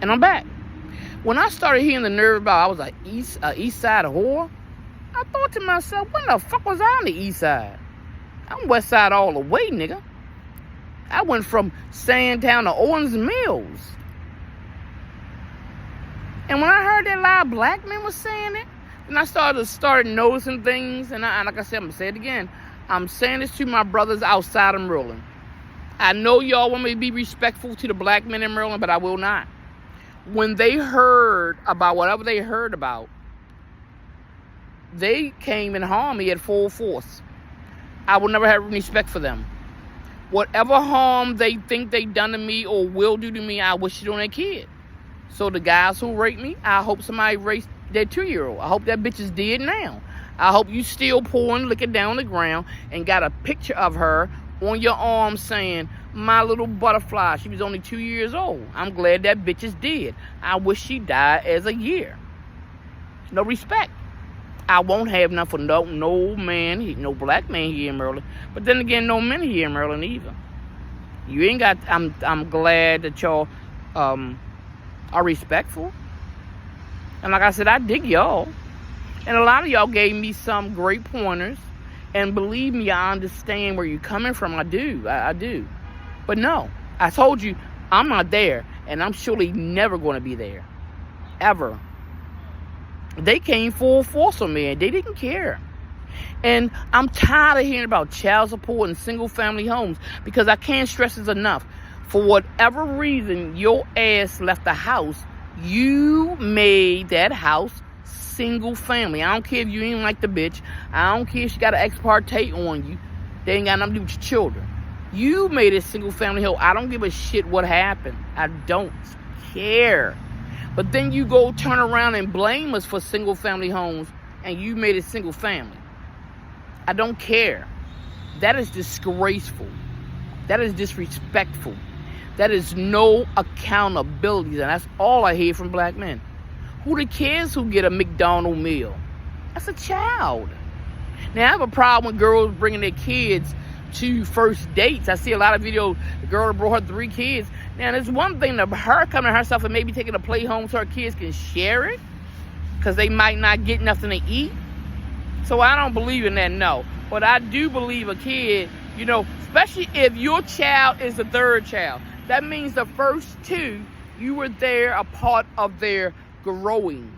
And I'm back. When I started hearing the nerve about I was like east side whore, I thought to myself, when the fuck was I on the east side? I'm west side all the way, nigga. I went from Sandtown to Owens Mills. And when I heard that a lot of black men was saying it, then I started noticing things. And like I said, I'm going to say it again. I'm saying this to my brothers outside of Maryland. I know y'all want me to be respectful to the black men in Maryland, but I will not. When they heard about whatever they heard about, they came and harmed me at full force. I will never have respect for them. Whatever harm they think they done to me or will do to me, I wish it on their kid. So the guys who rape me, I hope somebody raped their 2-year-old. I hope that bitch is dead now. I hope you still pouring liquor down the ground and got a picture of her on your arm saying, my little butterfly. She was only 2 years old. I'm glad that bitch is dead. I wish she died as a year. No respect. I won't have none for no man, no black man here in Maryland. But then again, no men here in Maryland either. You ain't got. I'm glad that y'all are respectful. And like I said, I dig y'all. And a lot of y'all gave me some great pointers. And believe me, I understand where you're coming from. I do. I do. But no, I told you, I'm not there. And I'm surely never going to be there. Ever. They came full force on me and they didn't care. And I'm tired of hearing about child support and single family homes because I can't stress this enough. For whatever reason your ass left the house, you made that house single family. I don't care if you ain't like the bitch. I don't care if she got an ex parte on you. They ain't got nothing to do with your children. You made a single family home. I don't give a shit what happened. I don't care. But then you go turn around and blame us for single family homes and you made it single family. I don't care. That is disgraceful. That is disrespectful. That is no accountability. And that's all I hear from black men. Who the kids who get a McDonald's meal? That's a child. Now, I have a problem with girls bringing their kids to first dates. I see a lot of videos. The girl brought her 3 kids. Now, there's one thing to her coming to herself and maybe taking a play home so her kids can share it because they might not get nothing to eat. So I don't believe in that, no. But I do believe a kid, especially if your child is the 3rd child. That means the first 2, you were there a part of their growing.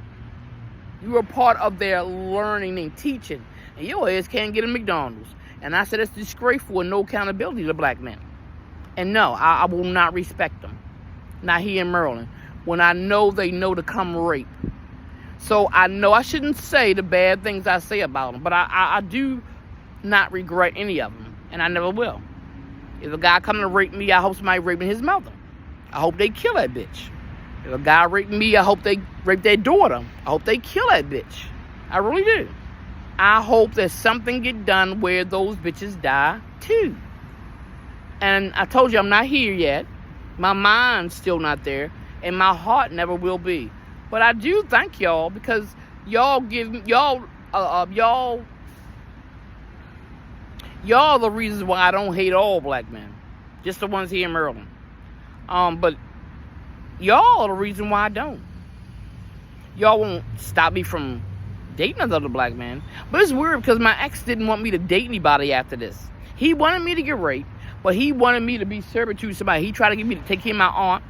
You were part of their learning and teaching. And your ass can't get a McDonald's. And I said it's disgraceful and no accountability to black men. And no, I will not respect them. Not here in Maryland. When I know they know to come rape. So I know I shouldn't say the bad things I say about them. But I do not regret any of them. And I never will. If a guy coming to rape me, I hope somebody raping his mother. I hope they kill that bitch. If a guy raping me, I hope they rape their daughter. I hope they kill that bitch. I really do. I hope that something get done where those bitches die too. And I told you I'm not here yet. My mind's still not there. And my heart never will be. But I do thank y'all because y'all are the reasons why I don't hate all black men. Just the ones here in Maryland. But y'all are the reason why I don't. Y'all won't stop me from dating another black man. But it's weird because my ex didn't want me to date anybody after this. He wanted me to get raped, but he wanted me to be servitude to somebody. He tried to get me to take care of my aunt.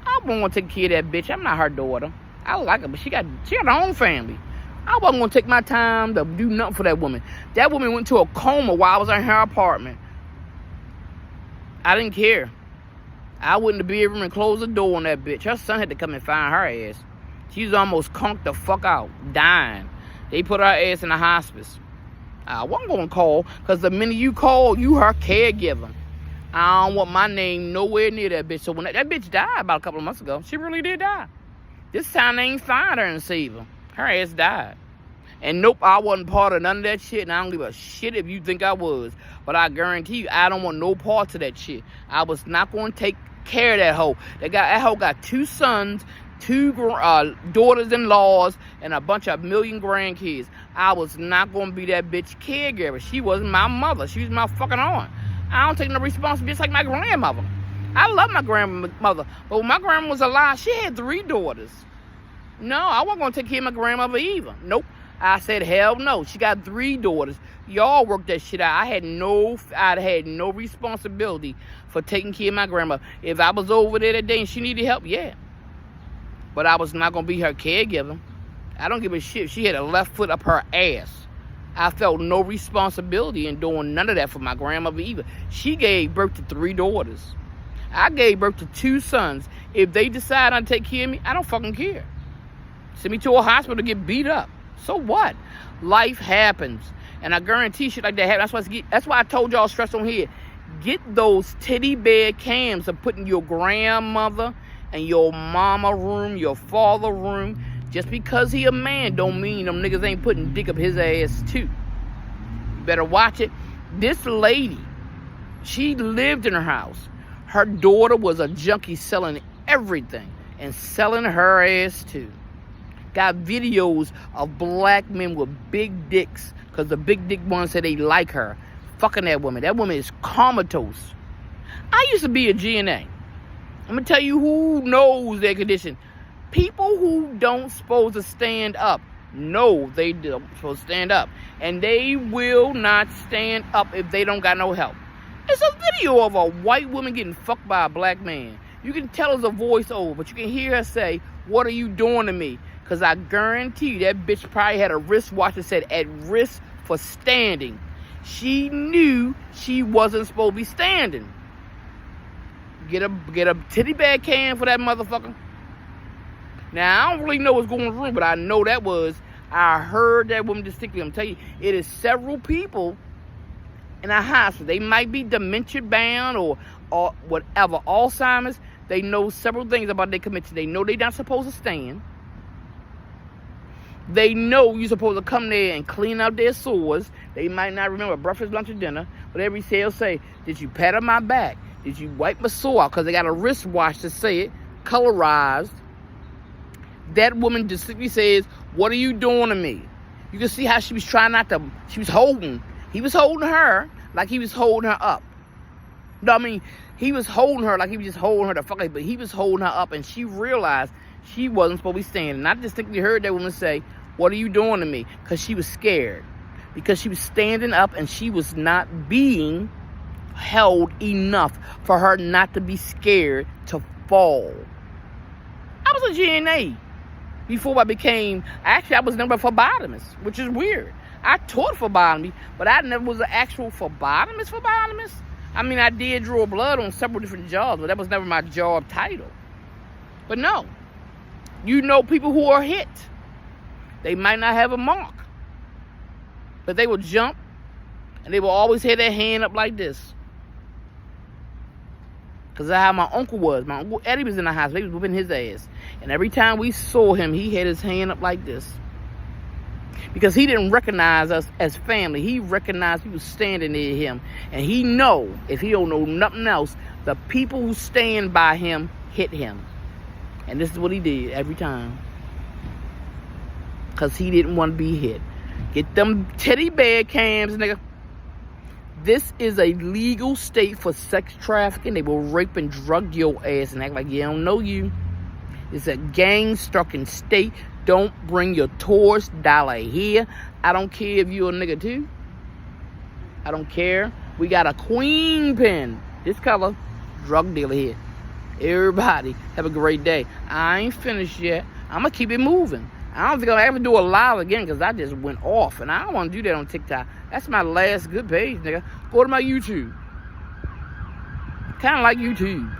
I wasn't going to take care of that bitch. I'm not her daughter. I like her, but she got her own family. I wasn't going to take my time to do nothing for that woman. That woman went to a coma while I was in her apartment. I didn't care. I wouldn't have been able to close the door on that bitch. Her son had to come and find her ass. She was almost conked the fuck out, dying. They put her ass in the hospice. I wasn't going to call, because the minute you call, you her caregiver. I don't want my name nowhere near that bitch. So when that bitch died about a couple of months ago, she really did die. This time they ain't find her and save her. Her ass died. And nope, I wasn't part of none of that shit, and I don't give a shit if you think I was. But I guarantee you, I don't want no parts of that shit. I was not going to take care of that hoe. That hoe got 2 sons, 2 daughters-in-laws, and a bunch of million grandkids. I was not going to be that bitch caregiver. She wasn't my mother. She was my fucking aunt. I don't take no responsibility, just like my grandmother. I love my grandmother, but when my grandma was alive, she had 3 daughters. No, I wasn't going to take care of my grandmother either. Nope. I said, hell no. She got 3 daughters. Y'all worked that shit out. I had no responsibility for taking care of my grandmother. If I was over there that day and she needed help, yeah. But I was not going to be her caregiver. I don't give a shit. She had a left foot up her ass. I felt no responsibility in doing none of that for my grandmother either. She gave birth to 3 daughters. I gave birth to 2 sons. If they decide not to take care of me, I don't fucking care. Send me to a hospital to get beat up. So what? Life happens. And I guarantee shit like that happens. That's why I told y'all stress on here. Get those teddy bear cams of putting your grandmother and your mama room, your father room. Just because he a man don't mean them niggas ain't putting dick up his ass too. You better watch it. This lady, she lived in her house. Her daughter was a junkie selling everything and selling her ass too. Got videos of black men with big dicks because the big dick ones said they like her. Fucking that woman. That woman is comatose. I used to be a GNA. I'm going to tell you who knows their condition. People who don't supposed to stand up. No, they don't supposed to stand up. And they will not stand up if they don't got no help. It's a video of a white woman getting fucked by a black man. You can tell it's a voiceover, but you can hear her say, "What are you doing to me?" Because I guarantee you that bitch probably had a wristwatch that said, "At risk for standing." She knew she wasn't supposed to be standing. Get a titty bag can for that motherfucker. Now, I don't really know what's going on, but I know I heard that woman distinctly. I'm telling you, it is several people in a hospital. They might be dementia bound or whatever, Alzheimer's. They know several things about their condition. They know they're not supposed to stand. They know you're supposed to come there and clean out their sores. They might not remember breakfast, lunch, or dinner, but every day they'll say, "Did you pat on my back? Did you wipe my sore out?" Because they got a wristwatch to say it, colorized. That woman distinctly says, "What are you doing to me?" You can see how she was trying not to, he was holding her like he was holding her up. No, I mean, he was holding her like he was just holding her to fuck, but he was holding her up, and she realized she wasn't supposed to be standing. And I distinctly heard that woman say, "What are you doing to me?" Because she was scared. Because she was standing up and she was not being held enough for her not to be scared to fall. I was a GNA before I was never a phlebotomist, which is weird. I taught phlebotomy, but I never was an actual phlebotomist. I mean, I did draw blood on several different jobs, but that was never my job title. But no, you know people who are hit. They might not have a mark, but they will jump, and they will always have their hand up like this. Because that's how my uncle was. My Uncle Eddie was in the hospital. He was whipping his ass. And every time we saw him, he had his hand up like this. Because he didn't recognize us as family. He recognized people standing near him. And he know, if he don't know nothing else, the people who stand by him hit him. And this is what he did every time. Because he didn't want to be hit. Get them teddy bear cams, nigga. This is a legal state for sex trafficking. They will rape and drug your ass and act like you don't know you. It's a gang-stricken state. Don't bring your tourist dollar here. I don't care if you're a nigga too. I don't care. We got a queen pin. This color, drug dealer here. Everybody, have a great day. I ain't finished yet. I'm going to keep it moving. I don't think I'll ever do a live again because I just went off. And I don't want to do that on TikTok. That's my last good page, nigga. Go to my YouTube. Kind of like YouTube.